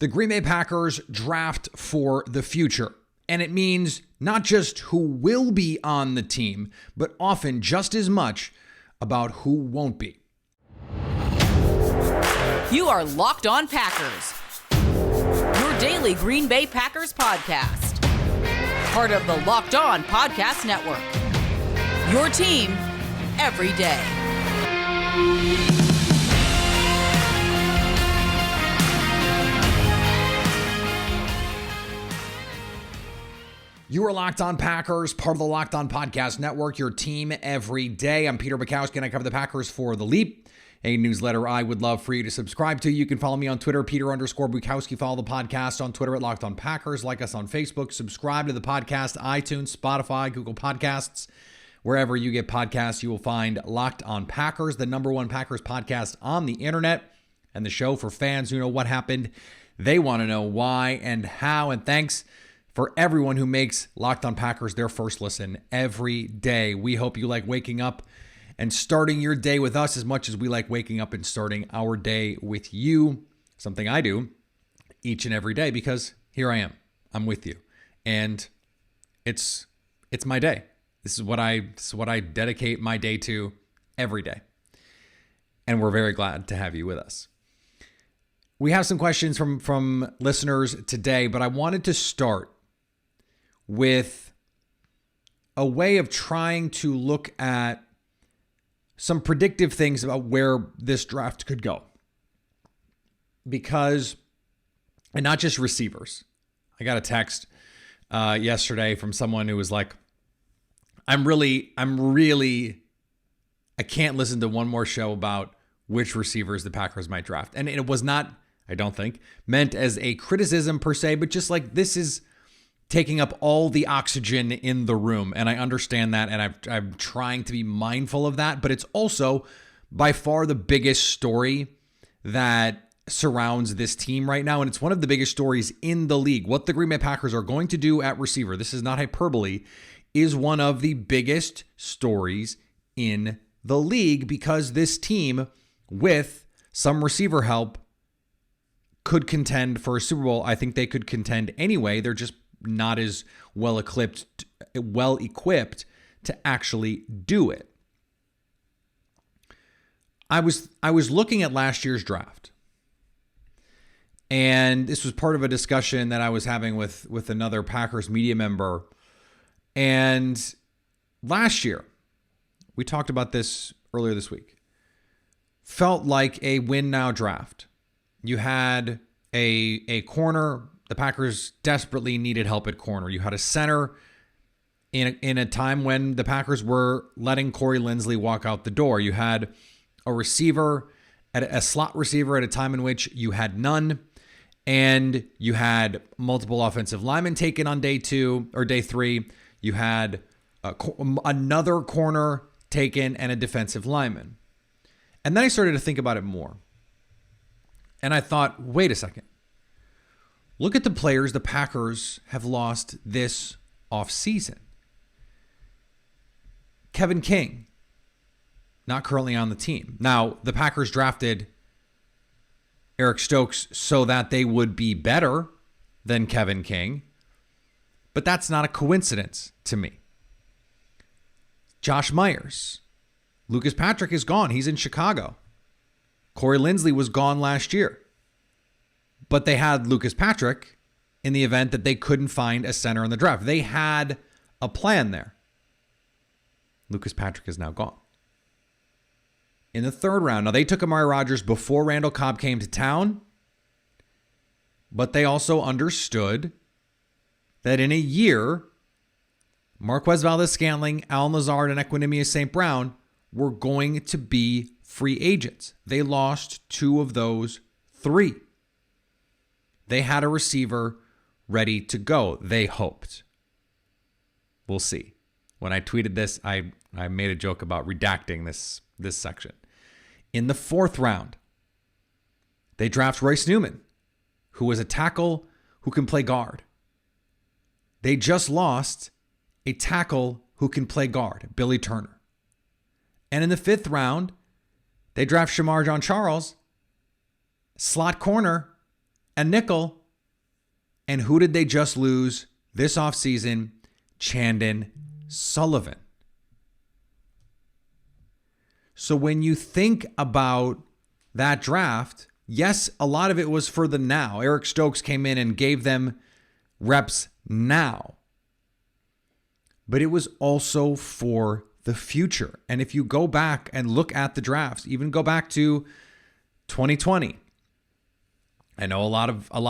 The Green Bay Packers draft for the future. And it means not just who will be on the team, but often just as much about who won't be. You are Locked On Packers, your daily Green Bay Packers podcast. Part of the Locked On Podcast Network, your team every day. You are Locked On Packers, part of the Locked On Podcast Network, your team every day. I'm Peter Bukowski, and I cover the Packers for The Leap, a newsletter I would love for you to subscribe to. You can follow me on Twitter, Peter_Bukowski. Follow the podcast on Twitter at Locked On Packers. Like us on Facebook. Subscribe to the podcast, iTunes, Spotify, Google Podcasts. Wherever you get podcasts, you will find Locked On Packers, the number one Packers podcast on the internet, and the show for fans who know what happened. They want to know why and how. And thanks for everyone who makes Locked On Packers their first listen every day. We hope you like waking up and starting your day with us as much as we like waking up and starting our day with you. Something I do each and every day because here I am. I'm with you. And it's my day. This is what I dedicate my day to every day. And we're very glad to have you with us. We have some questions from listeners today, but I wanted to start with a way of trying to look at some predictive things about where this draft could go. Because, and not just receivers. I got a text yesterday from someone who was like, I can't listen to one more show about which receivers the Packers might draft. And it was not, I don't think, meant as a criticism per se, but just like this is taking up all the oxygen in the room. And I understand that, and I'm trying to be mindful of that, but it's also by far the biggest story that surrounds this team right now, and it's one of the biggest stories in the league. What the Green Bay Packers are going to do at receiver, this is not hyperbole, is one of the biggest stories in the league because this team, with some receiver help, could contend for a Super Bowl. I think they could contend anyway. They're just not as well equipped to actually do it. I was looking at last year's draft, and this was part of a discussion that I was having with another Packers media member. And last year, we talked about this earlier this week, felt like a win now draft. You had a corner. The Packers desperately needed help at corner. You had a center in a time when the Packers were letting Corey Linsley walk out the door. You had a receiver, a slot receiver at a time in which you had none. And you had multiple offensive linemen taken on day 2 or day 3. You had another corner taken and a defensive lineman. And then I started to think about it more. And I thought, wait a second. Look at the players the Packers have lost this offseason. Kevin King, not currently on the team. Now, the Packers drafted Eric Stokes so that they would be better than Kevin King, but that's not a coincidence to me. Josh Myers. Lucas Patrick is gone. He's in Chicago. Corey Linsley was gone last year. But they had Lucas Patrick in the event that they couldn't find a center in the draft. They had a plan there. Lucas Patrick is now gone. In the 3rd round, now they took Amari Rodgers before Randall Cobb came to town, but they also understood that in a year, Marquez Valdes-Scantling, Allen Lazard, and Equanimeous St. Brown were going to be free agents. They lost 2 of those 3. They had a receiver ready to go, they hoped. We'll see. When I tweeted this, I made a joke about redacting this section. In the 4th round, they draft Royce Newman, who was a tackle who can play guard. They just lost a tackle who can play guard, Billy Turner. And in the 5th round, they draft Shamar Jean-Charles, slot corner, a nickel. And who did they just lose this offseason? Chandon Sullivan. So when you think about that draft, yes, a lot of it was for the now. Eric Stokes came in and gave them reps now. But it was also for the future. And if you go back and look at the drafts, even go back to 2020, I know a lot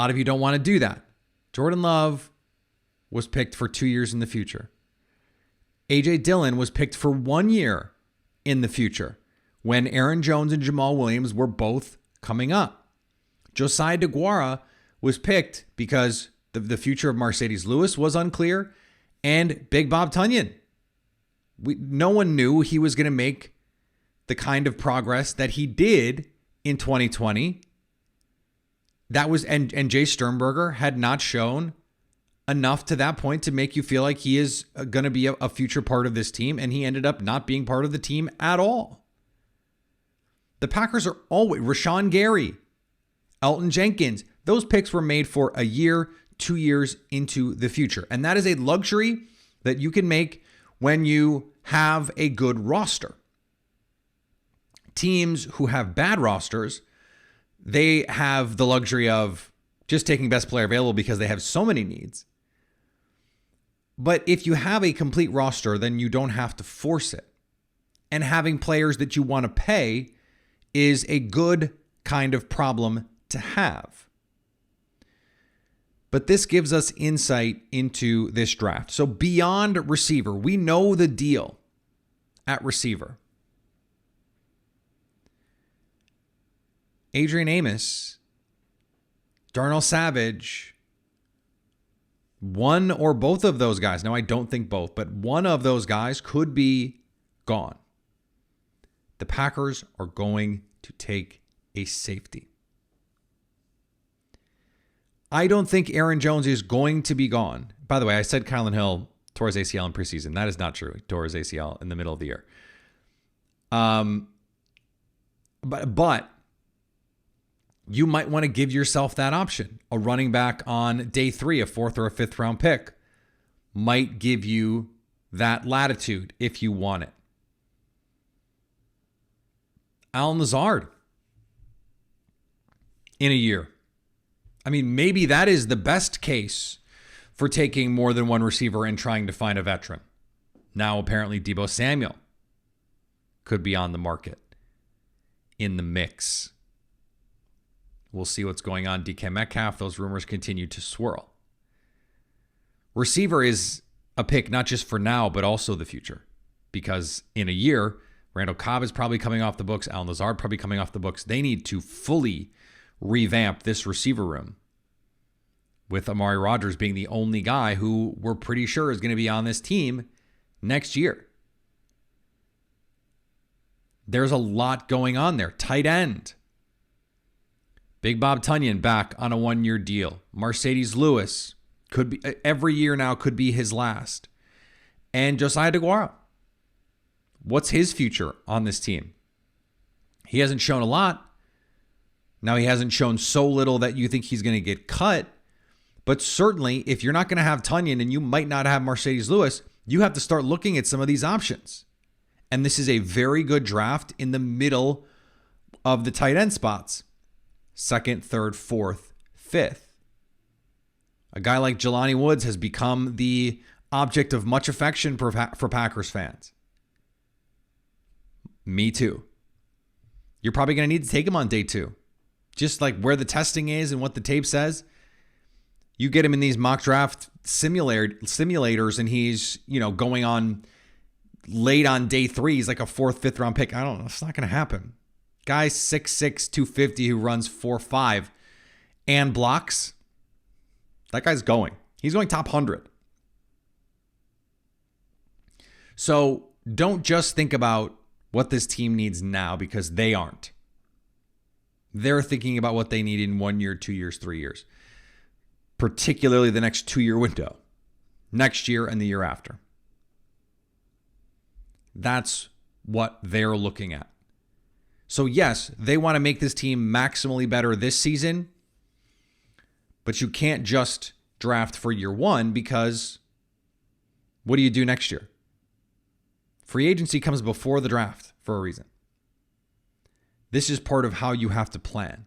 of you don't want to do that. Jordan Love was picked for 2 years in the future. A.J. Dillon was picked for 1 year in the future when Aaron Jones and Jamal Williams were both coming up. Josiah DeGuara was picked because the future of Mercedes Lewis was unclear, and Big Bob Tunyon. No one knew he was going to make the kind of progress that he did in 2020. That was and Jay Sternberger had not shown enough to that point to make you feel like he is going to be a future part of this team, and he ended up not being part of the team at all. The Packers are always Rashawn Gary, Elton Jenkins. Those picks were made for a year, 2 years into the future. And that is a luxury that you can make when you have a good roster. Teams who have bad rosters, they have the luxury of just taking best player available because they have so many needs. But if you have a complete roster, then you don't have to force it. And having players that you want to pay is a good kind of problem to have. But this gives us insight into this draft. So beyond receiver, we know the deal at receiver. Adrian Amos, Darnell Savage, one or both of those guys. Now, I don't think both, but one of those guys could be gone. The Packers are going to take a safety. I don't think Aaron Jones is going to be gone. By the way, I said Kylan Hill tore his ACL in preseason. That is not true. He tore his ACL in the middle of the year. But you might want to give yourself that option. A running back on day 3, a 4th or a 5th round pick, might give you that latitude if you want it. Allen Lazard in a year. I mean, maybe that is the best case for taking more than one receiver and trying to find a veteran. Now, apparently, Deebo Samuel could be on the market in the mix. We'll see what's going on. DK Metcalf, those rumors continue to swirl. Receiver is a pick not just for now, but also the future. Because in a year, Randall Cobb is probably coming off the books. Allen Lazard probably coming off the books. They need to fully revamp this receiver room, with Amari Rodgers being the only guy who we're pretty sure is going to be on this team next year. There's a lot going on there. Tight end. Big Bob Tunyon back on a 1-year deal. Mercedes Lewis could be every year now, could be his last. And Josiah DeGuara. What's his future on this team? He hasn't shown a lot. Now, he hasn't shown so little that you think he's going to get cut. But certainly, if you're not going to have Tunyon and you might not have Mercedes Lewis, you have to start looking at some of these options. And this is a very good draft in the middle of the tight end spots. 2nd, 3rd, 4th, 5th. A guy like Jelani Woods has become the object of much affection for Packers fans. Me too. You're probably going to need to take him on day 2. Just like where the testing is and what the tape says. You get him in these mock draft simulators and he's, going on late on day 3. He's like a 4th, 5th round pick. I don't know. It's not going to happen. Guy 6'6", 250 who runs 4.5 and blocks. That guy's going. He's going top 100. So don't just think about what this team needs now, because they aren't. They're thinking about what they need in 1 year, 2 years, 3 years. Particularly the next 2-year window. Next year and the year after. That's what they're looking at. So yes, they want to make this team maximally better this season. But you can't just draft for year one, because what do you do next year? Free agency comes before the draft for a reason. This is part of how you have to plan.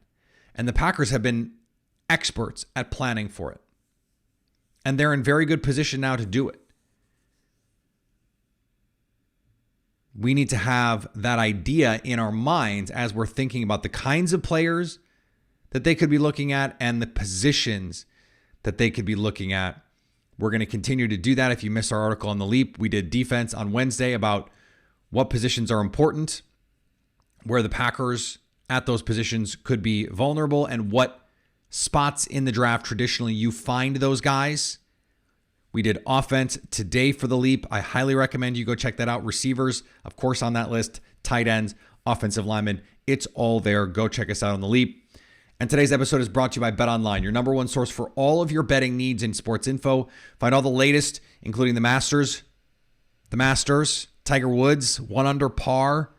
And the Packers have been experts at planning for it. And they're in very good position now to do it. We need to have that idea in our minds as we're thinking about the kinds of players that they could be looking at and the positions that they could be looking at. We're going to continue to do that. If you missed our article on the Leap, we did defense on Wednesday about what positions are important, where the Packers at those positions could be vulnerable, and what spots in the draft traditionally you find those guys. We did offense today for the Leap. I highly recommend you go check that out. Receivers, of course, on that list. Tight ends, offensive linemen. It's all there. Go check us out on the Leap. And today's episode is brought to you by BetOnline, your number one source for all of your betting needs and sports info. Find all the latest, including the Masters, Tiger Woods, 1 under par.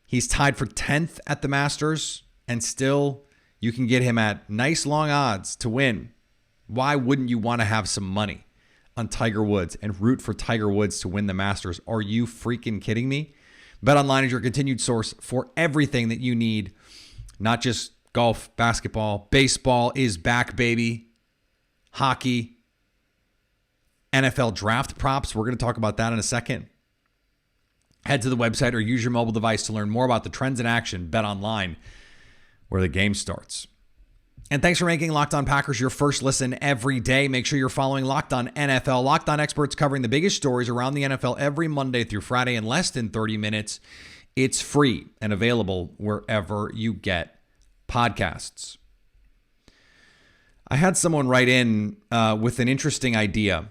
He's tied for 10th at the Masters, and still you can get him at nice long odds to win. Why wouldn't you want to have some money on Tiger Woods and root for Tiger Woods to win the Masters? Are you freaking kidding me? BetOnline is your continued source for everything that you need, not just golf, basketball. Baseball is back, baby. Hockey, NFL draft props. We're going to talk about that in a second. Head to the website or use your mobile device to learn more about the trends in action. BetOnline, where the game starts. And thanks for making Locked On Packers your first listen every day. Make sure you're following Locked On NFL. Locked On experts covering the biggest stories around the NFL every Monday through Friday in less than 30 minutes. It's free and available wherever you get podcasts. I had someone write in with an interesting idea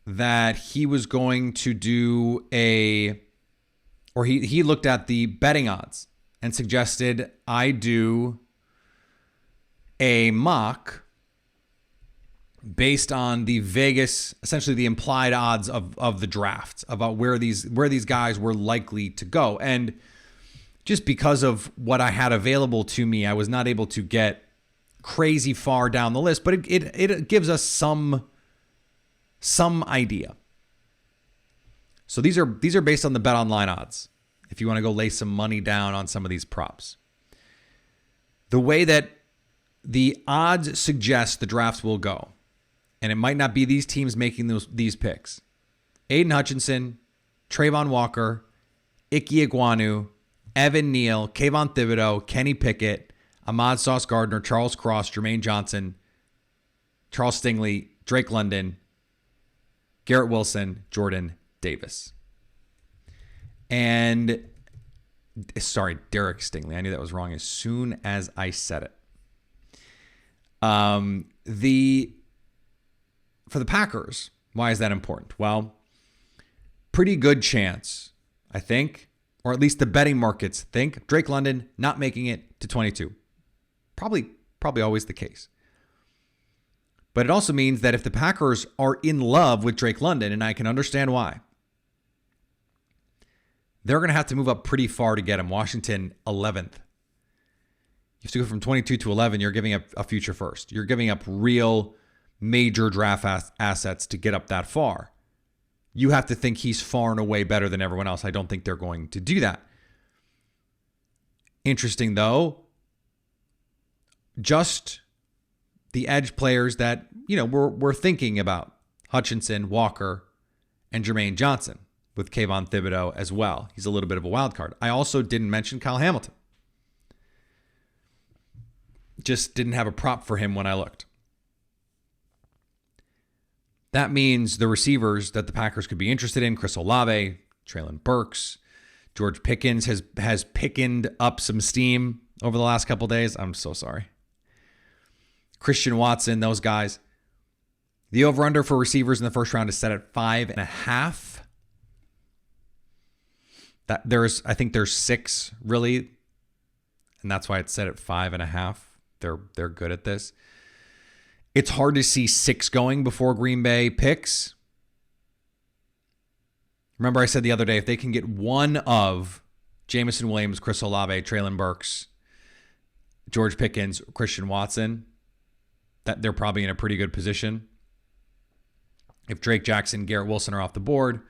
that he was going to do he looked at the betting odds and suggested I do a mock based on the Vegas, essentially the implied odds of the draft, about where these guys were likely to go. And just because of what I had available to me, I was not able to get crazy far down the list, but it gives us some idea. So these are based on the BetOnline odds. If you want to go lay some money down on some of these props, the way that the odds suggest the drafts will go, and it might not be these teams making these picks: Aiden Hutchinson, Trayvon Walker, Ike Ekwonu, Evan Neal, Kayvon Thibodeau, Kenny Pickett, Ahmad Sauce Gardner, Charles Cross, Jermaine Johnson, Charles Stingley, Drake London, Garrett Wilson, Jordan Davis. And, sorry, Derek Stingley. I knew that was wrong as soon as I said it. For the Packers, why is that important? Well, pretty good chance, I think, or at least the betting markets think, Drake London not making it to 22. Probably always the case. But it also means that if the Packers are in love with Drake London, and I can understand why, they're going to have to move up pretty far to get him. Washington, 11th. You have to go from 22 to 11. You're giving up a future first. You're giving up real major draft assets to get up that far. You have to think he's far and away better than everyone else. I don't think they're going to do that. Interesting, though, just the edge players that, we're thinking about: Hutchinson, Walker, and Jermaine Johnson, with Kayvon Thibodeau as well. He's a little bit of a wild card. I also didn't mention Kyle Hamilton. Just didn't have a prop for him when I looked. That means the receivers that the Packers could be interested in: Chris Olave, Treylon Burks, George Pickens has pickened up some steam over the last couple days. I'm so sorry. Christian Watson, those guys. The over-under for receivers in the first round is set at 5.5. I think there's 6 really, and that's why it's set at 5.5. They're good at this. It's hard to see 6 going before Green Bay picks. Remember, I said the other day, if they can get one of Jameson Williams, Chris Olave, Treylon Burks, George Pickens, Christian Watson, that they're probably in a pretty good position. If Drake Jackson, Garrett Wilson are off the board,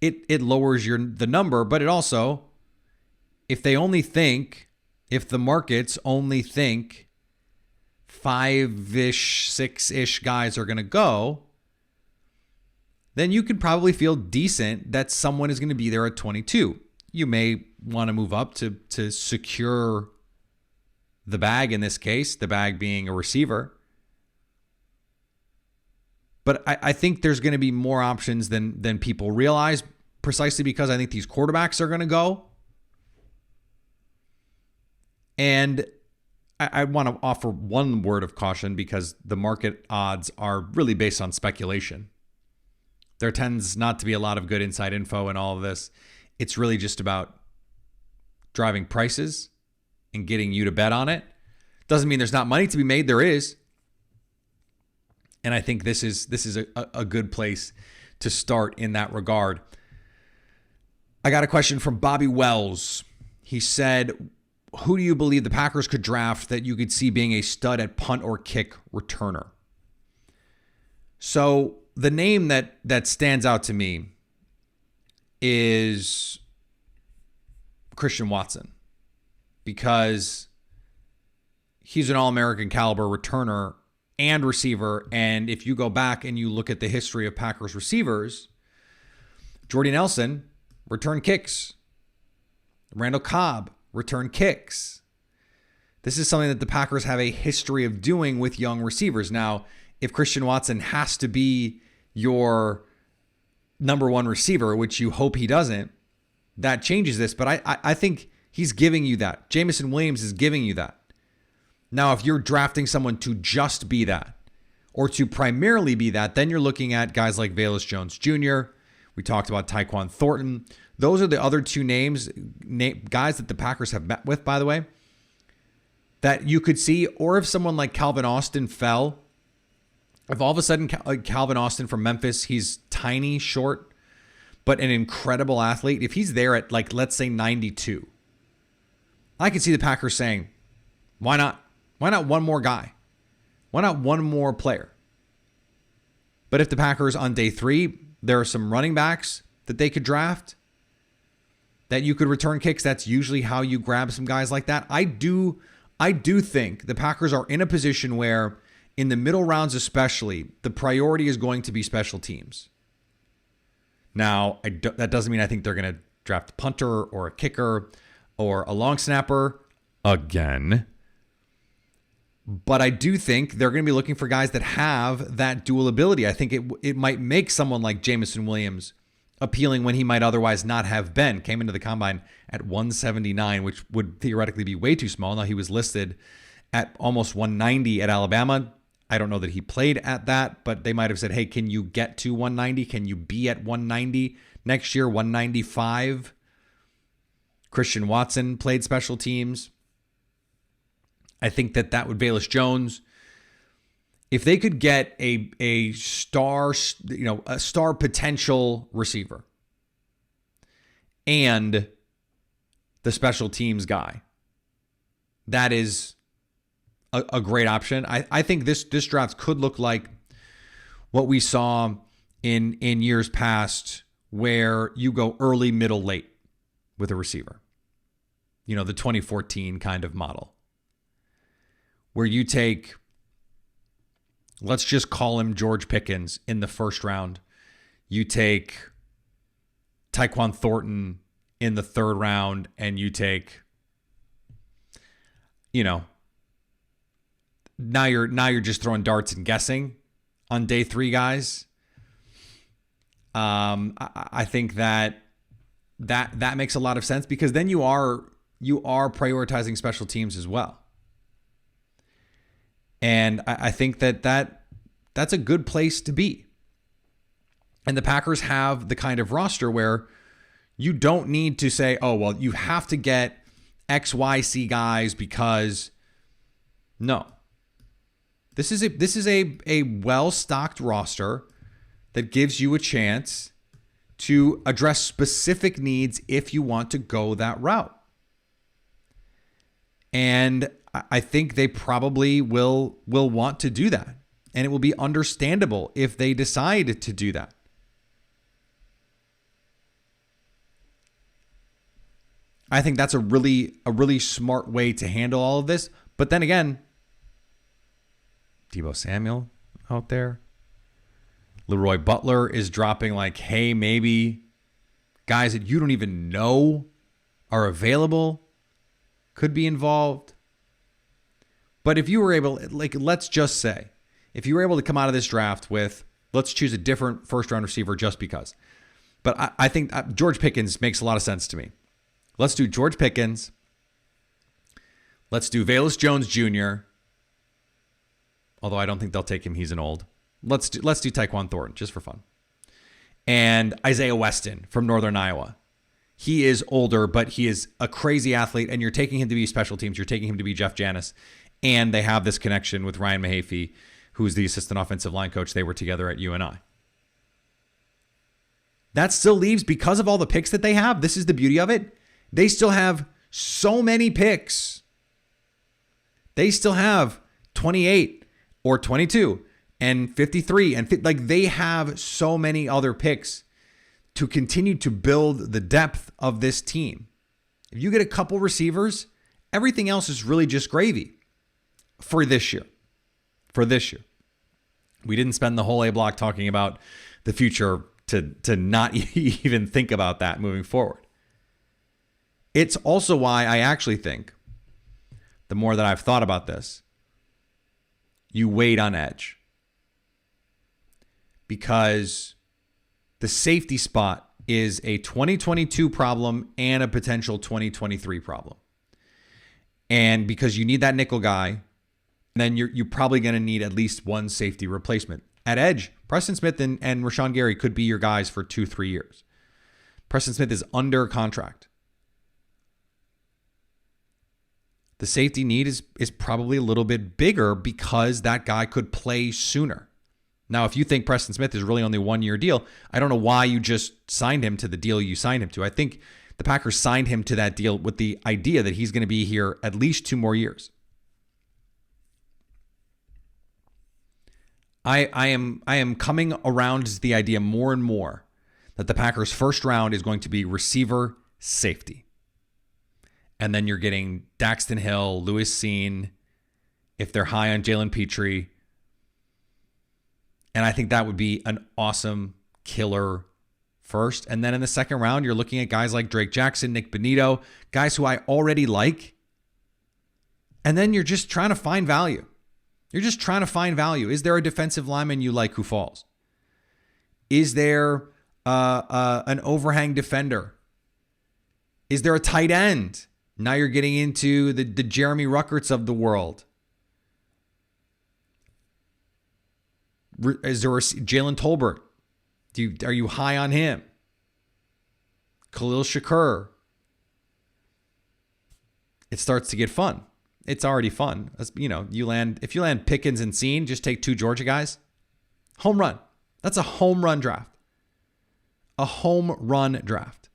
it lowers the number, but it also, if the markets only think 5-ish, 6-ish guys are going to go, then you could probably feel decent that someone is going to be there at 22. You may want to move up to secure the bag, in this case, the bag being a receiver. But I think there's going to be more options than people realize, precisely because I think these quarterbacks are going to go. And I want to offer one word of caution, because the market odds are really based on speculation. There tends not to be a lot of good inside info in all of this. It's really just about driving prices and getting you to bet on it. Doesn't mean there's not money to be made. There is. And I think this is a good place to start in that regard. I got a question from Bobby Wells. He said, who do you believe the Packers could draft that you could see being a stud at punt or kick returner? So the name that stands out to me is Christian Watson, because he's an All-American caliber returner and receiver. And if you go back and you look at the history of Packers receivers, Jordy Nelson returned kicks. Randall Cobb returned kicks. This is something that the Packers have a history of doing with young receivers. Now, if Christian Watson has to be your number one receiver, which you hope he doesn't, that changes this. But I think he's giving you that. Jameson Williams is giving you that. Now, if you're drafting someone to just be that, or to primarily be that, then you're looking at guys like Velus Jones Jr. We talked about Tyquan Thornton. Those are the other two names, guys that the Packers have met with, by the way, that you could see. Or if someone like Calvin Austin fell, if all of a sudden Calvin Austin from Memphis, he's tiny, short, but an incredible athlete. If he's there at, like, let's say 92, I could see the Packers saying, why not? Why not one more guy? Why not one more player? But if the Packers on day 3, there are some running backs that they could draft that you could return kicks, that's usually how you grab some guys like that. I do think the Packers are in a position where, in the middle rounds especially, the priority is going to be special teams. Now, that doesn't mean I think they're going to draft a punter or a kicker or a long snapper again. But I do think they're going to be looking for guys that have that dual ability. I think it might make someone like Jameson Williams appealing when he might otherwise not have been. Came into the combine at 179, which would theoretically be way too small. Now, he was listed at almost 190 at Alabama. I don't know that he played at that, but they might have said, hey, can you get to 190? Can you be at 190 next year, 195? Christian Watson played special teams. I think that would Velus Jones. If they could get a star, a star potential receiver and the special teams guy, that is a great option. I think this draft could look like what we saw in years past, where you go early, middle, late with a receiver. The 2014 kind of model, where you take, let's just call him George Pickens in the first round. You take Tyquan Thornton in the third round, and you take, now you're just throwing darts and guessing on day 3 guys. I think that makes a lot of sense, because then you are prioritizing special teams as well. And I think that's a good place to be. And the Packers have the kind of roster where you don't need to say, oh, well, you have to get X, Y, C guys, because no. This is a well-stocked roster that gives you a chance to address specific needs if you want to go that route. And I think they probably will want to do that. And it will be understandable if they decide to do that. I think that's a really smart way to handle all of this. But then again, Deebo Samuel out there. Leroy Butler is dropping like, hey, maybe guys that you don't even know are available could be involved. But if you were able, like, let's just say, if you were able to come out of this draft with, let's choose a different first-round receiver just because. But I think George Pickens makes a lot of sense to me. Let's do George Pickens. Let's do Velus Jones Jr., although I don't think they'll take him. He's an old. Let's do Tyquan Thornton just for fun. And Isaiah Weston from Northern Iowa. He is older, but he is a crazy athlete, and you're taking him to be special teams. You're taking him to be Jeff Janis. And they have this connection with Ryan Mahaffey, who's the assistant offensive line coach. They were together at UNI. That still leaves, because of all the picks that they have, this is the beauty of it, they still have so many picks. They still have 28 or 22 and 53. And like, they have so many other picks to continue to build the depth of this team. If you get a couple receivers, everything else is really just gravy for this year. We didn't spend the whole A block talking about the future to not even think about that moving forward. It's also why I actually think, the more that I've thought about this, you wait on edge. Because the safety spot is a 2022 problem and a potential 2023 problem. And because you need that nickel guy, then you're probably going to need at least one safety replacement. At edge, Preston Smith and Rashawn Gary could be your guys for 2-3 years. Preston Smith is under contract. The safety need is probably a little bit bigger because that guy could play sooner. Now, if you think Preston Smith is really only a 1-year deal, I don't know why you just signed him to the deal you signed him to. I think the Packers signed him to that deal with the idea that he's going to be here at least 2 more years. I am coming around to the idea more and more that the Packers' first round is going to be receiver safety. And then you're getting Daxton Hill, Lewis Cine, if they're high on Jalen Petrie. And I think that would be an awesome killer first. And then in the second round, you're looking at guys like Drake Jackson, Nick Benito, guys who I already like. And then you're just trying to find value. Is there a defensive lineman you like who falls? Is there an overhang defender? Is there a tight end? Now you're getting into the Jeremy Ruckerts of the world. Is there a Jalen Tolbert? Are you high on him? Khalil Shakur. It starts to get fun. It's already fun. If you land Pickens and Cine, just take 2 Georgia guys. Home run. That's a home run draft. A home run draft.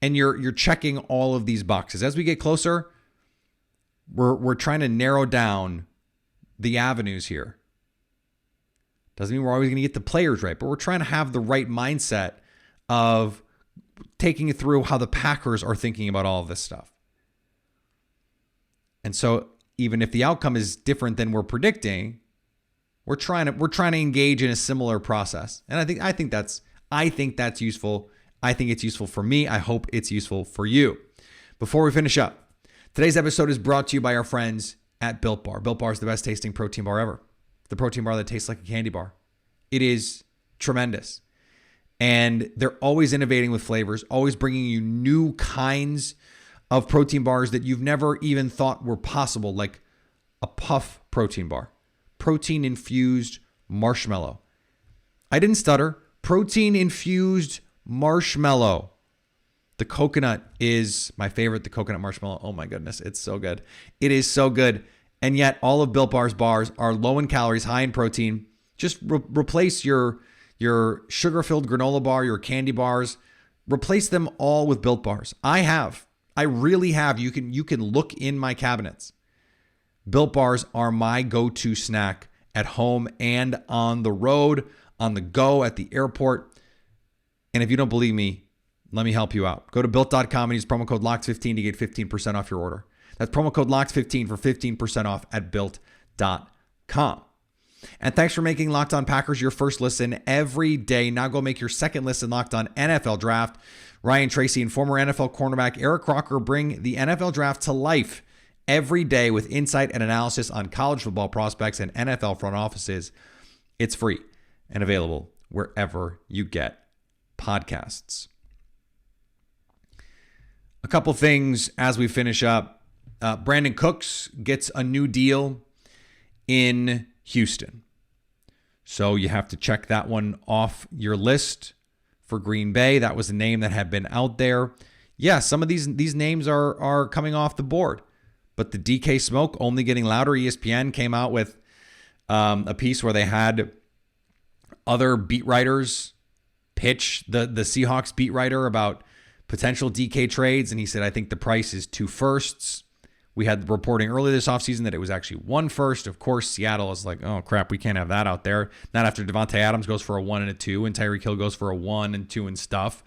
And you're checking all of these boxes. As we get closer, we're trying to narrow down the avenues here. Doesn't mean we're always going to get the players right, but we're trying to have the right mindset of taking it through how the Packers are thinking about all of this stuff. And so even if the outcome is different than we're predicting, we're trying to engage in a similar process. And I think that's useful. I think it's useful for me. I hope it's useful for you. Before we finish up, today's episode is brought to you by our friends at Built Bar. Built Bar is the best tasting protein bar ever. The protein bar that tastes like a candy bar. It is tremendous. And they're always innovating with flavors, always bringing you new kinds of protein bars that you've never even thought were possible, like a puff protein bar. Protein infused marshmallow. I didn't stutter. Protein infused marshmallow. The coconut is my favorite, the coconut marshmallow. Oh my goodness, it's so good. It is so good. And yet all of Built Bar's bars are low in calories, high in protein. Just replace your sugar-filled granola bar, your candy bars. Replace them all with Built Bars. I have. I really have. You can look in my cabinets. Built Bars are my go-to snack at home and on the road, on the go, at the airport. And if you don't believe me, let me help you out. Go to Built.com and use promo code LOCKED15 to get 15% off your order. That's promo code LOCKED15 for 15% off at Built.com. And thanks for making Locked On Packers your first listen every day. Now go make your second listen Locked On NFL Draft. Ryan Tracy and former NFL cornerback Eric Crocker bring the NFL Draft to life every day with insight and analysis on college football prospects and NFL front offices. It's free and available wherever you get podcasts. A couple things as we finish up. Brandon Cooks gets a new deal in Houston. So you have to check that one off your list for Green Bay. That was a name that had been out there. Yeah, some of these names are coming off the board. But the DK smoke only getting louder. ESPN came out with a piece where they had other beat writers pitch the Seahawks beat writer about potential DK trades. And he said, I think the price is 2 firsts. We had reporting earlier this offseason that it was actually 1 first. Of course, Seattle is like, oh, crap, we can't have that out there. Not after Devontae Adams goes for a 1 and a 2 and Tyreek Hill goes for a 1 and 2 and stuff.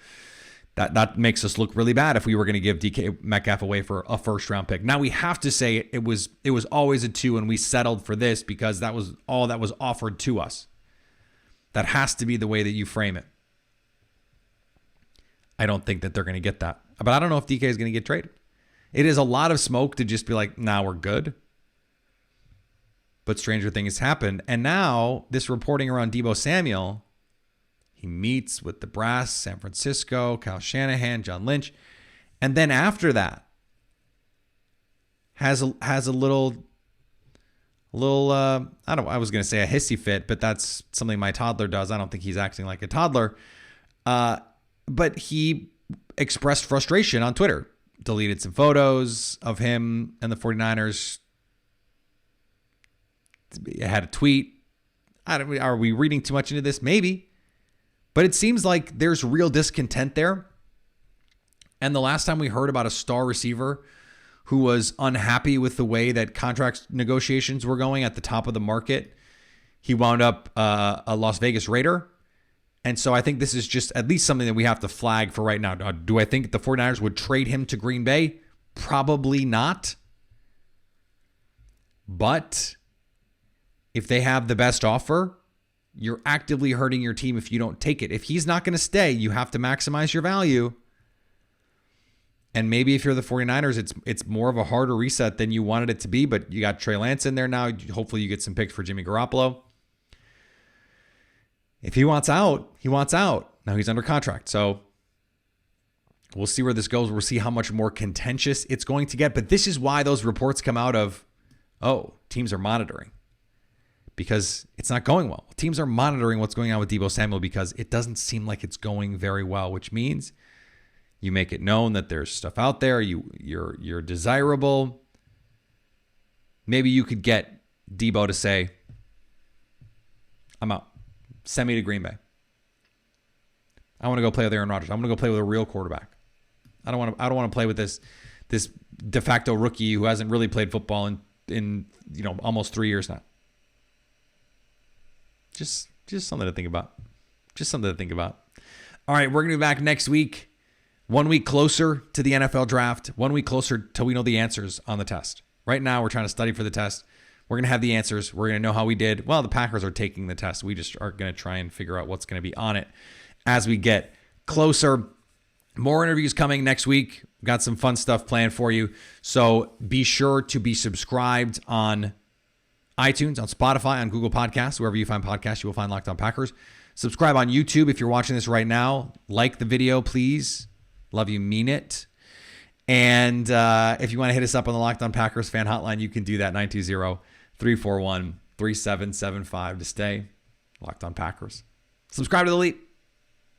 That makes us look really bad if we were going to give DK Metcalf away for a first-round pick. Now, we have to say it was always a 2, and we settled for this because that was all that was offered to us. That has to be the way that you frame it. I don't think that they're going to get that. But I don't know if DK is going to get traded. It is a lot of smoke to just be like, nah, we're good. But stranger things happened. And now this reporting around Deebo Samuel, he meets with the brass, San Francisco, Kyle Shanahan, John Lynch. And then after that, has a little I was going to say a hissy fit, but that's something my toddler does. I don't think he's acting like a toddler. But he expressed frustration on Twitter. Deleted some photos of him and the 49ers. Had a tweet. Are we reading too much into this? Maybe. But it seems like there's real discontent there. And the last time we heard about a star receiver who was unhappy with the way that contract negotiations were going at the top of the market, he wound up a Las Vegas Raider. And so I think this is just at least something that we have to flag for right now. Do I think the 49ers would trade him to Green Bay? Probably not. But if they have the best offer, you're actively hurting your team if you don't take it. If he's not going to stay, you have to maximize your value. And maybe if you're the 49ers, it's more of a harder reset than you wanted it to be, but you got Trey Lance in there now. Hopefully you get some picks for Jimmy Garoppolo. If he wants out, he wants out. Now he's under contract. So we'll see where this goes. We'll see how much more contentious it's going to get. But this is why those reports come out of, oh, teams are monitoring. Because it's not going well. Teams are monitoring what's going on with Deebo Samuel because it doesn't seem like it's going very well, which means you make it known that there's stuff out there. You're desirable. Maybe you could get Deebo to say, I'm out. Send me to Green Bay. I want to go play with Aaron Rodgers. I want to go play with a real quarterback. I don't want to play with this de facto rookie who hasn't really played football in almost 3 years now. Just something to think about. Just something to think about. All right, we're going to be back next week. 1 week closer to the NFL draft. 1 week closer till we know the answers on the test. Right now, we're trying to study for the test. We're going to have the answers. We're going to know how we did. Well, the Packers are taking the test. We just are going to try and figure out what's going to be on it as we get closer. More interviews coming next week. We've got some fun stuff planned for you. So be sure to be subscribed on iTunes, on Spotify, on Google Podcasts. Wherever you find podcasts, you will find Locked On Packers. Subscribe on YouTube if you're watching this right now. Like the video, please. Love you, mean it. And if you want to hit us up on the Locked On Packers fan hotline, you can do that, 920-341-3775 to stay Locked On Packers. Subscribe to the Leap.